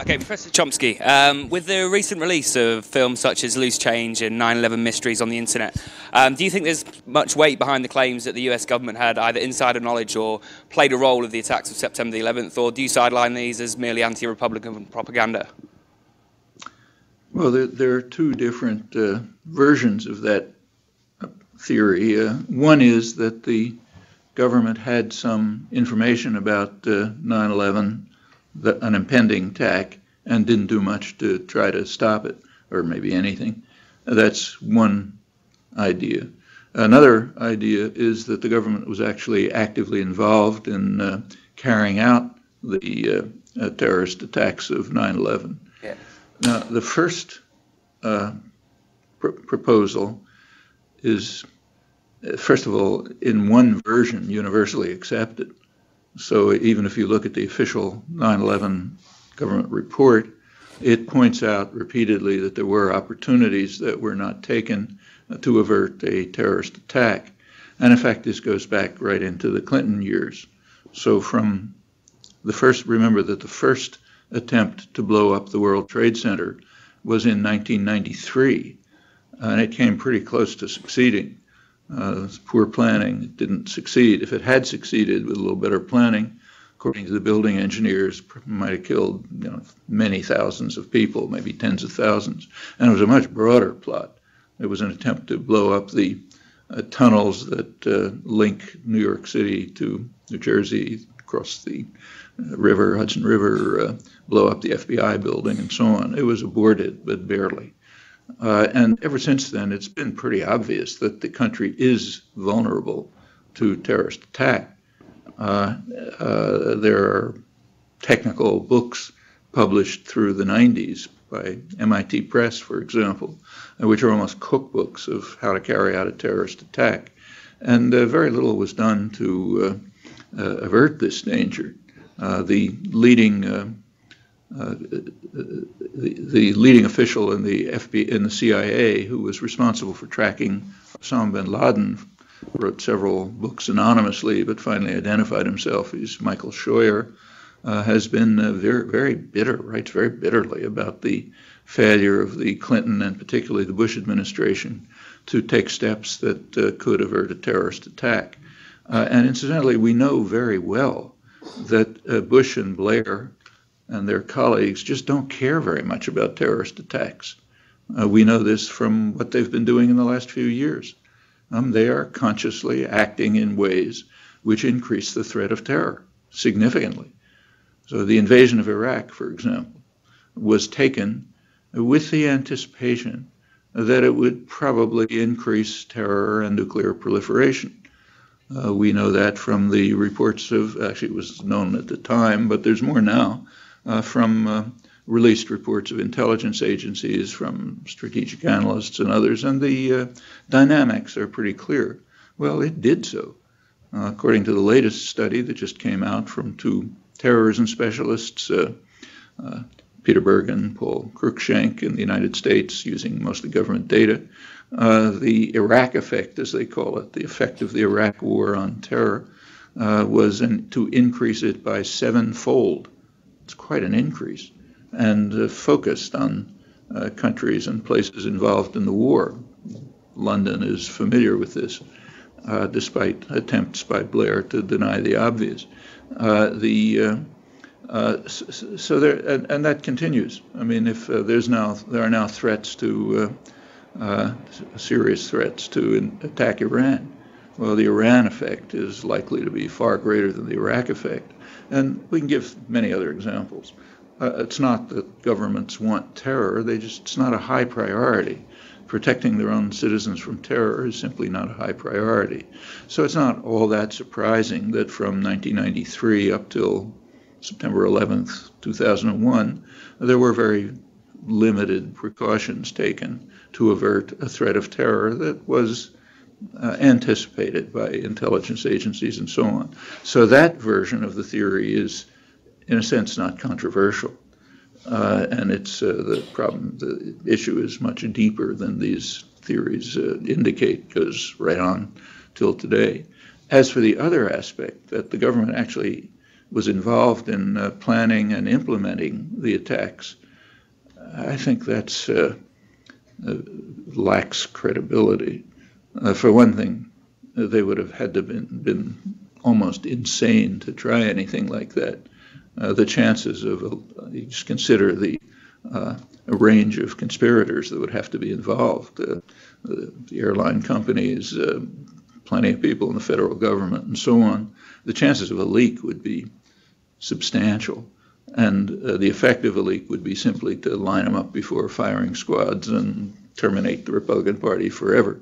Okay, Professor Chomsky, with the recent release of films such as Loose Change and 9/11 Mysteries on the internet, do you think there's much weight behind the claims that the US government had either insider knowledge or played a role of the attacks of September the 11th, or do you sideline these as merely anti-Republican propaganda? Well, there are two different versions of that theory. One is that the government had some information about 9/11, an impending attack, and didn't do much to try to stop it, or maybe anything. That's one idea. Another idea is that the government was actually actively involved in carrying out the terrorist attacks of 9/11. Yeah. Now, the first proposal is, first of all, in one version, universally accepted. So even if you look at the official 9/11 government report, it points out repeatedly that there were opportunities that were not taken to avert a terrorist attack. And in fact, this goes back right into the Clinton years. So from the first, remember that the first attempt to blow up the World Trade Center was in 1993, and it came pretty close to succeeding. Poor planning, it didn't succeed. If it had succeeded with a little better planning, according to the building engineers, it might have killed many thousands of people, maybe tens of thousands. And it was a much broader plot. It was an attempt to blow up the tunnels that link New York City to New Jersey, across the river, Hudson River, blow up the FBI building and so on. It was aborted, but barely. And ever since then, it's been pretty obvious that the country is vulnerable to terrorist attack. There are technical books published through the 90s by MIT Press, for example, which are almost cookbooks of how to carry out a terrorist attack. And very little was done to avert this danger. The leading official in the CIA who was responsible for tracking Osama bin Laden wrote several books anonymously, but finally identified himself. He's Michael Scheuer, has been very bitter, writes very bitterly about the failure of the Clinton and particularly the Bush administration to take steps that could avert a terrorist attack. And incidentally, we know very well that Bush and Blair and their colleagues just don't care very much about terrorist attacks. We know this from what they've been doing in the last few years. They are consciously acting in ways which increase the threat of terror significantly. So the invasion of Iraq, for example, was taken with the anticipation that it would probably increase terror and nuclear proliferation. We know that from the reports of, actually it was known at the time, but there's more now, from released reports of intelligence agencies, from strategic analysts and others, and the dynamics are pretty clear. Well, it did so. According to the latest study that just came out from two terrorism specialists, Peter Bergen, Paul Cruikshank in the United States, using mostly government data, the Iraq effect, as they call it, the effect of the Iraq war on terror, was to increase it by 7-fold. It's quite an increase, and focused on countries and places involved in the war. London is familiar with this, despite attempts by Blair to deny the obvious. So there, and that continues. I mean, if there are now threats to serious threats to attack Iran. Well, the Iran effect is likely to be far greater than the Iraq effect. And we can give many other examples. It's not that governments want terror, it's not a high priority. Protecting their own citizens from terror is simply not a high priority. So it's not all that surprising that from 1993 up till September 11th, 2001, there were very limited precautions taken to avert a threat of terror that was anticipated by intelligence agencies and so on. So that version of the theory is, in a sense, not controversial. And it's the issue is much deeper than these theories indicate, goes right on till today. As for the other aspect, that the government actually was involved in planning and implementing the attacks, I think that's lacks credibility. For one thing, they would have had to been almost insane to try anything like that. The chances of, you just consider a range of conspirators that would have to be involved. The airline companies, plenty of people in the federal government, and so on. The chances of a leak would be substantial. And the effect of a leak would be simply to line them up before firing squads and terminate the Republican Party forever.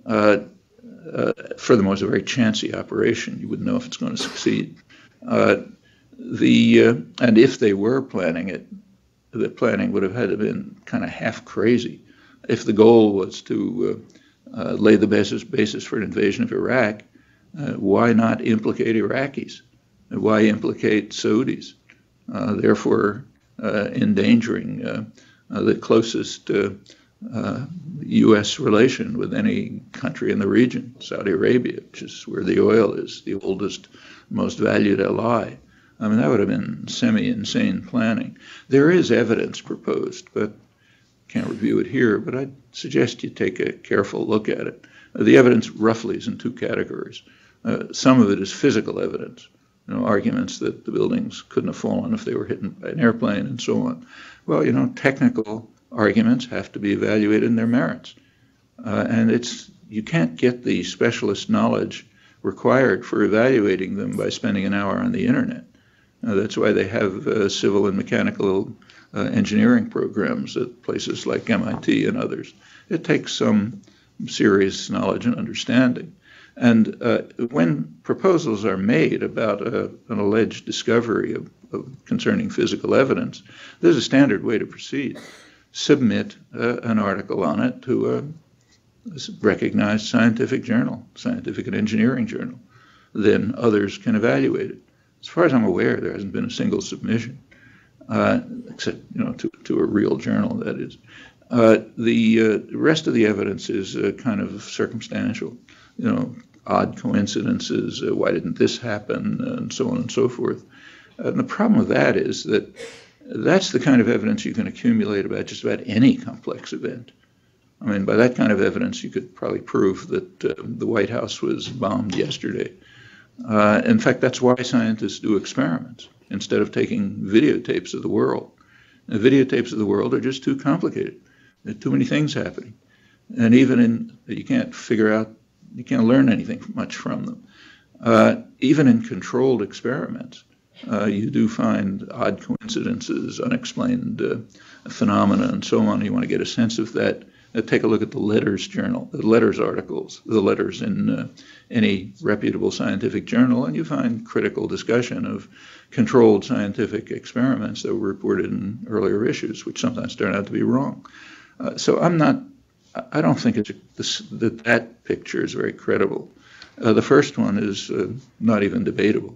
Furthermore, it's a very chancy operation. You wouldn't know if it's going to succeed. And if they were planning it, the planning would have had to been kind of half crazy. If the goal was to lay the basis for an invasion of Iraq, why not implicate Iraqis? Why implicate Saudis? Therefore, endangering the closest U.S. relation with any country in the region, Saudi Arabia, which is where the oil is, the oldest, most valued ally. I mean, that would have been semi-insane planning. There is evidence proposed, but can't review it here, but I'd suggest you take a careful look at it. The evidence roughly is in two categories. Some of it is physical evidence, arguments that the buildings couldn't have fallen if they were hit by an airplane and so on. Well, technical arguments have to be evaluated in their merits. And you can't get the specialist knowledge required for evaluating them by spending an hour on the internet. That's why they have civil and mechanical engineering programs at places like MIT and others. It takes some serious knowledge and understanding. And when proposals are made about an alleged discovery of concerning physical evidence, there's a standard way to proceed. Submit an article on it to a recognized scientific journal, scientific and engineering journal. Then others can evaluate it. As far as I'm aware, there hasn't been a single submission, except to a real journal, that is. The rest of the evidence is kind of circumstantial, odd coincidences, why didn't this happen, and so on and so forth. And the problem with that is that that's the kind of evidence you can accumulate about just about any complex event. I mean, by that kind of evidence, you could probably prove that the White House was bombed yesterday. In fact, that's why scientists do experiments instead of taking videotapes of the world. The videotapes of the world are just too complicated. There are too many things happening. And you can't learn anything much from them. Even in controlled experiments, you do find odd coincidences, unexplained phenomena, and so on. You want to get a sense of that. Take a look at the Letters journal, the Letters articles, the letters in any reputable scientific journal, and you find critical discussion of controlled scientific experiments that were reported in earlier issues, which sometimes turn out to be wrong. So I don't think that picture is very credible. The first one is not even debatable.